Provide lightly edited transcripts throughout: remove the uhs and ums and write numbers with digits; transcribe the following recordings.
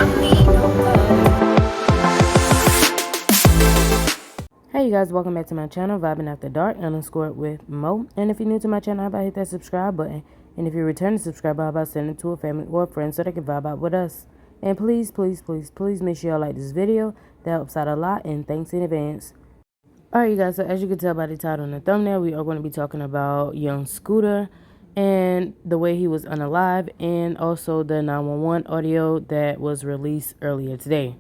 Hey you guys, welcome back to my channel, Vibing After Dark _ with Mo. And if you're new to my channel, how about hit that subscribe button? And if you're a returning subscriber, how about sending it to a family or a friend so they can vibe out with us? And please make sure y'all like this video. That helps out a lot, and thanks in advance. Alright you guys, so as you can tell by the title and the thumbnail, we are going to be talking about young Scooter and the way he was unalive, and also the 911 audio that was released earlier today.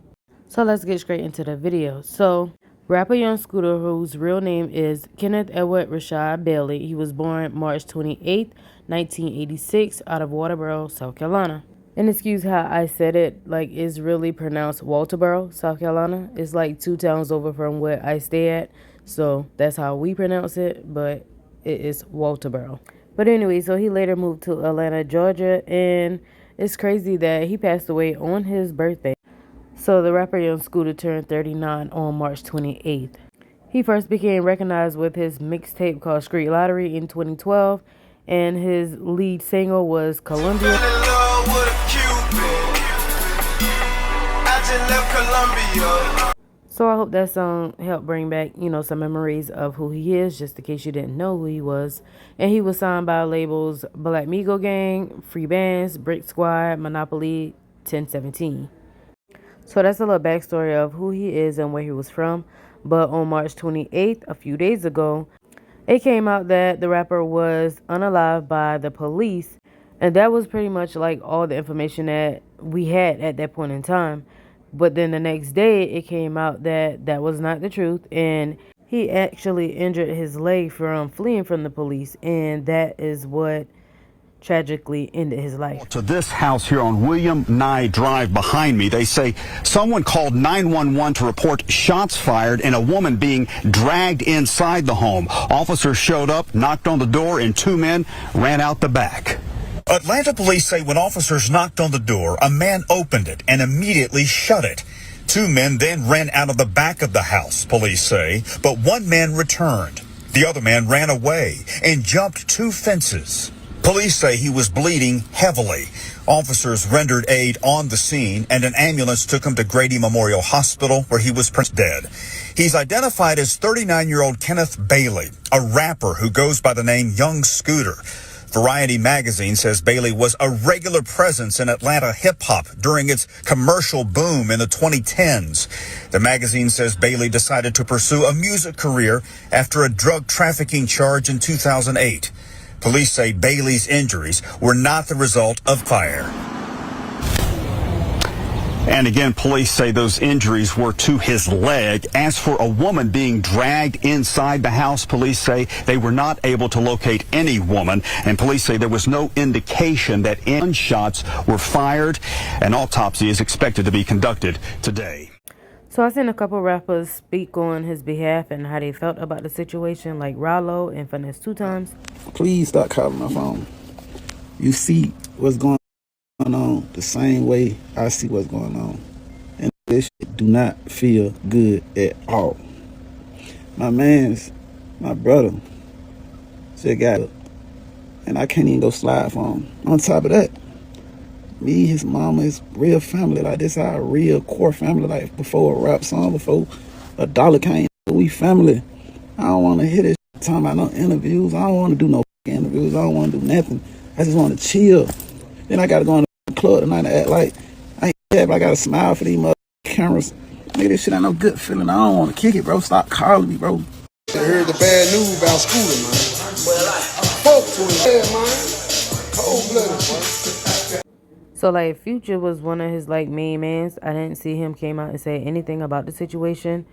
So let's get straight into the video. So rapper Young Scooter, whose real name is Kenneth Edward Rashad Bailey, he was born March 28, 1986, out of Walterboro, South Carolina. And excuse how I said it, like it's really pronounced Walterboro, South Carolina. It's like 2 towns over from where I stay at, so that's how we pronounce it, but it is Walterboro. But anyway, so he later moved to Atlanta, Georgia, and it's crazy that he passed away on his birthday. So the rapper Young Scooter turned 39 on March 28th. He first became recognized with his mixtape called Street Lottery in 2012, and his lead single was Columbia. So I hope that song helped bring back, some memories of who he is, just in case you didn't know who he was. And he was signed by labels Black Migo Gang, Free Bands, Brick Squad, Monopoly, 1017. So that's a little backstory of who he is and where he was from. But on March 28th, a few days ago, it came out that the rapper was unalive by the police. And that was pretty much like all the information that we had at that point in time. But then the next day, it came out that that was not the truth. And he actually injured his leg from fleeing from the police. And that is what tragically ended his life. To this house here on William Nye Drive behind me, they say someone called 911 to report shots fired and a woman being dragged inside the home. Officers showed up, knocked on the door, and 2 men ran out the back. Atlanta police say when officers knocked on the door, a man opened it and immediately shut it. 2 men then ran out of the back of the house, police say, but 1 man returned. The other man ran away and jumped 2 fences. Police say he was bleeding heavily. Officers rendered aid on the scene, and an ambulance took him to Grady Memorial Hospital, where he was pronounced dead. He's identified as 39-year-old Kenneth Bailey, a rapper who goes by the name Young Scooter. Variety magazine says Bailey was a regular presence in Atlanta hip-hop during its commercial boom in the 2010s. The magazine says Bailey decided to pursue a music career after a drug trafficking charge in 2008. Police say Bailey's injuries were not the result of fire. And again, police say those injuries were to his leg. As for a woman being dragged inside the house, police say they were not able to locate any woman. And police say there was no indication that gunshots were fired. An autopsy is expected to be conducted today. So I seen a couple rappers speak on his behalf and how they felt about the situation, like Rallo and Finesse 2 Times. Please stop calling my phone. You see what's going on the same way I see what's going on. And this shit do not feel good at all. My brother, just got up. And I can't even go slide for him. On top of that, me, his mama, is real family. Like, this our real core family. Like, before a rap song, before a dollar came, we family. I don't want to hear this shit talking about no interviews. I don't want to do no interviews. I don't want to do nothing. I just want to chill. Then I got to go in the club tonight and act like I ain't happy. I got to smile for these mother cameras. Nigga, this shit ain't no good feeling. I don't want to kick it, bro. Stop calling me, bro. I heard the bad news about Scooter, man. Well, I spoke to him, man. Cold-blooded, man. So like Future was one of his like main mans. I didn't see him came out and say anything about the situation,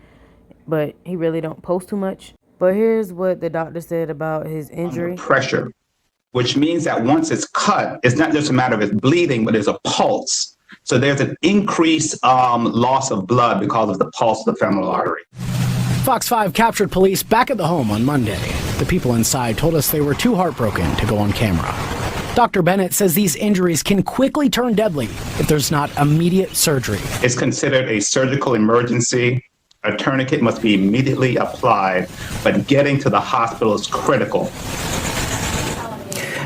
but he really don't post too much. But here's what the doctor said about his injury. Under pressure, which means that once it's cut, it's not just a matter of it bleeding, but there's a pulse. So there's an increased loss of blood because of the pulse of the femoral artery. Fox 5 captured police back at the home on Monday. The people inside told us they were too heartbroken to go on camera. Dr. Bennett says these injuries can quickly turn deadly if there's not immediate surgery. It's considered a surgical emergency. A tourniquet must be immediately applied, but getting to the hospital is critical.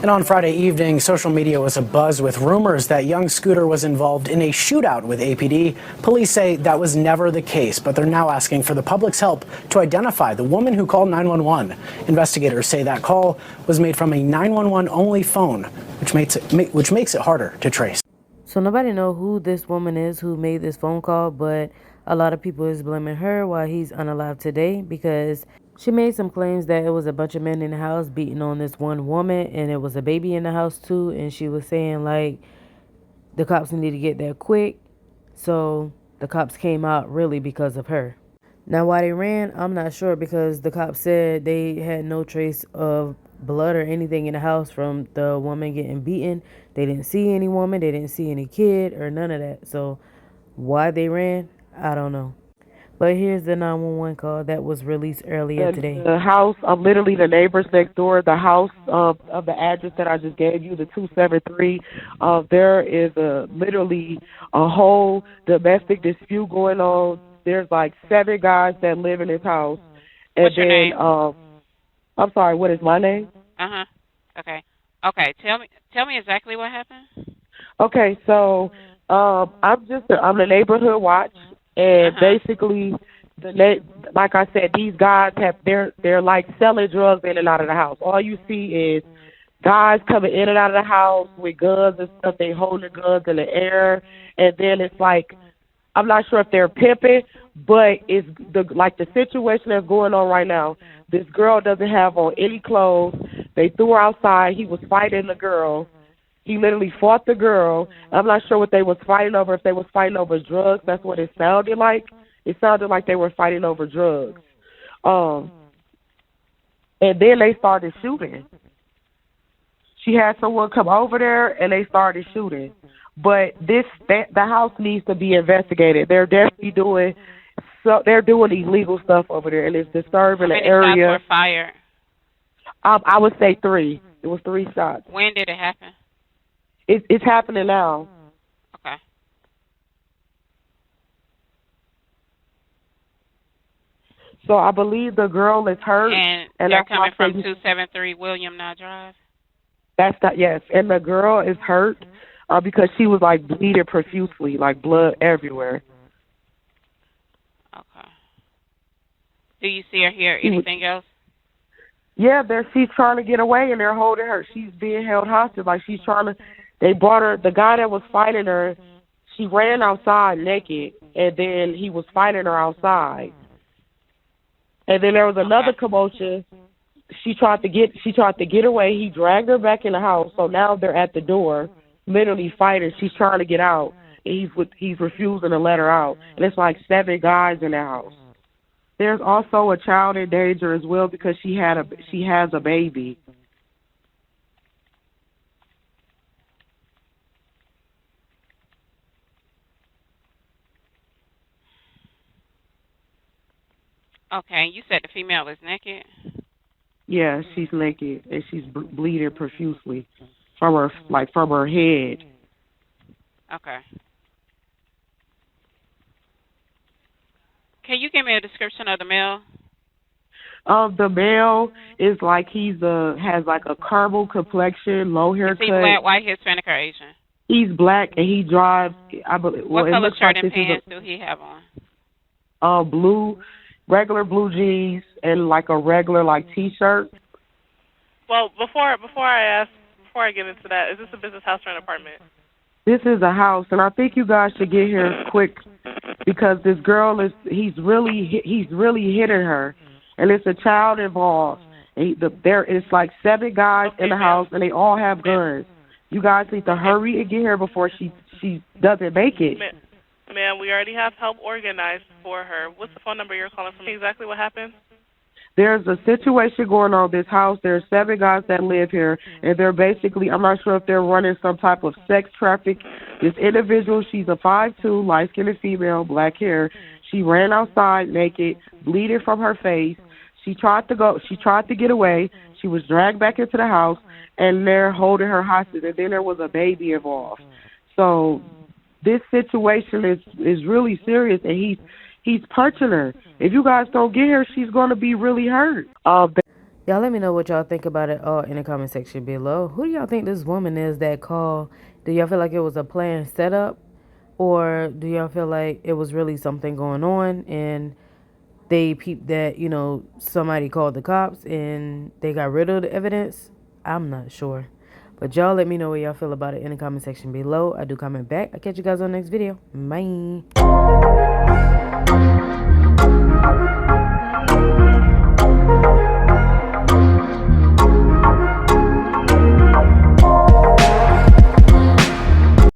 And on Friday evening, social media was abuzz with rumors that young Scooter was involved in a shootout with APD. Police say that was never the case, but they're now asking for the public's help to identify the woman who called 911. Investigators say that call was made from a 911 only phone, which makes it harder to trace. So nobody know who this woman is who made this phone call, but a lot of people is blaming her while he's unalive today because she made some claims that it was a bunch of men in the house beating on this one woman, and it was a baby in the house too, and she was saying like the cops need to get there quick. So the cops came out really because of her. Now why they ran, I'm not sure, because the cops said they had no trace of blood or anything in the house from the woman getting beaten. They didn't see any woman, they didn't see any kid or none of that. So why they ran, I don't know. But here's the 911 call that was released earlier today. The house, literally the neighbors next door, the house of the address that I just gave you, the 273, there is literally a whole domestic dispute going on. There's like 7 guys that live in this house. And What's your name? I'm sorry, what is my name? Okay. Okay. Tell me exactly what happened. Okay, so I'm the neighborhood watch, and basically like I said, these guys they're like selling drugs in and out of the house. All you see is guys coming in and out of the house with guns and stuff. They holding guns in the air, and then it's like, I'm not sure if they're pimping, but it's the situation that's going on right now. This girl doesn't have on any clothes. They threw her outside. He was fighting the girl. He literally fought the girl. I'm not sure what they was fighting over, if they was fighting over drugs. That's what it sounded like. It sounded like they were fighting over drugs. And then they started shooting. She had someone come over there, and they started shooting. But the house needs to be investigated. They're definitely doing illegal stuff over there, and it's disturbing the area. How many shots were fired? I would say 3. It was 3 shots. When did it happen? It's happening now. Okay. So I believe the girl is hurt. And they're coming from 273 William Nye Drive? Yes. And the girl is hurt because she was like bleeding profusely, like blood everywhere. Okay. Do you see or hear anything else? Yeah, she's trying to get away, and they're holding her. She's being held hostage. Like, she's trying to. They brought her. The guy that was fighting her, she ran outside naked, and then he was fighting her outside. And then there was another commotion. She tried to get away. He dragged her back in the house. So now they're at the door, literally fighting. She's trying to get out, and he's refusing to let her out. And it's like 7 guys in the house. There's also a child in danger as well because she has a baby. Okay, you said the female is naked? Yeah, she's naked and she's bleeding profusely from her head. Okay. Can you give me a description of the male? The male is like has like a caramel complexion, low haircut. Is he black, white, Hispanic, or Asian? He's black and he drives. I believe. What color shirt and pants do he have on? Blue, regular blue jeans and like a regular T-shirt. Well, before I get into that, is this a business house or an apartment? This is a house, and I think you guys should get here quick because this girl he's really hitting her, and it's a child involved. And there is like 7 guys in the house, and they all have guns. You guys need to hurry and get here before she doesn't make it. Ma'am, we already have help organized for her. What's the phone number you're calling from? Exactly what happened? There's a situation going on in this house. There's 7 guys that live here, and they're basically, I'm not sure if they're running some type of sex traffic. This individual, she's a 5'2", light-skinned female, black hair. She ran outside naked, bleeding from her face. She tried to get away. She was dragged back into the house, and they're holding her hostage, and then there was a baby involved. So this situation is really serious, and he's punching her. If you guys don't get her, she's going to be really hurt. Y'all let me know what y'all think about it all in the comment section below. Who do y'all think this woman is that called? Do y'all feel like it was a planned setup? Or do y'all feel like it was really something going on and they peeped that, you know, somebody called the cops and they got rid of the evidence? I'm not sure. But y'all let me know what y'all feel about it in the comment section below. I do comment back. I'll catch you guys on the next video. Bye.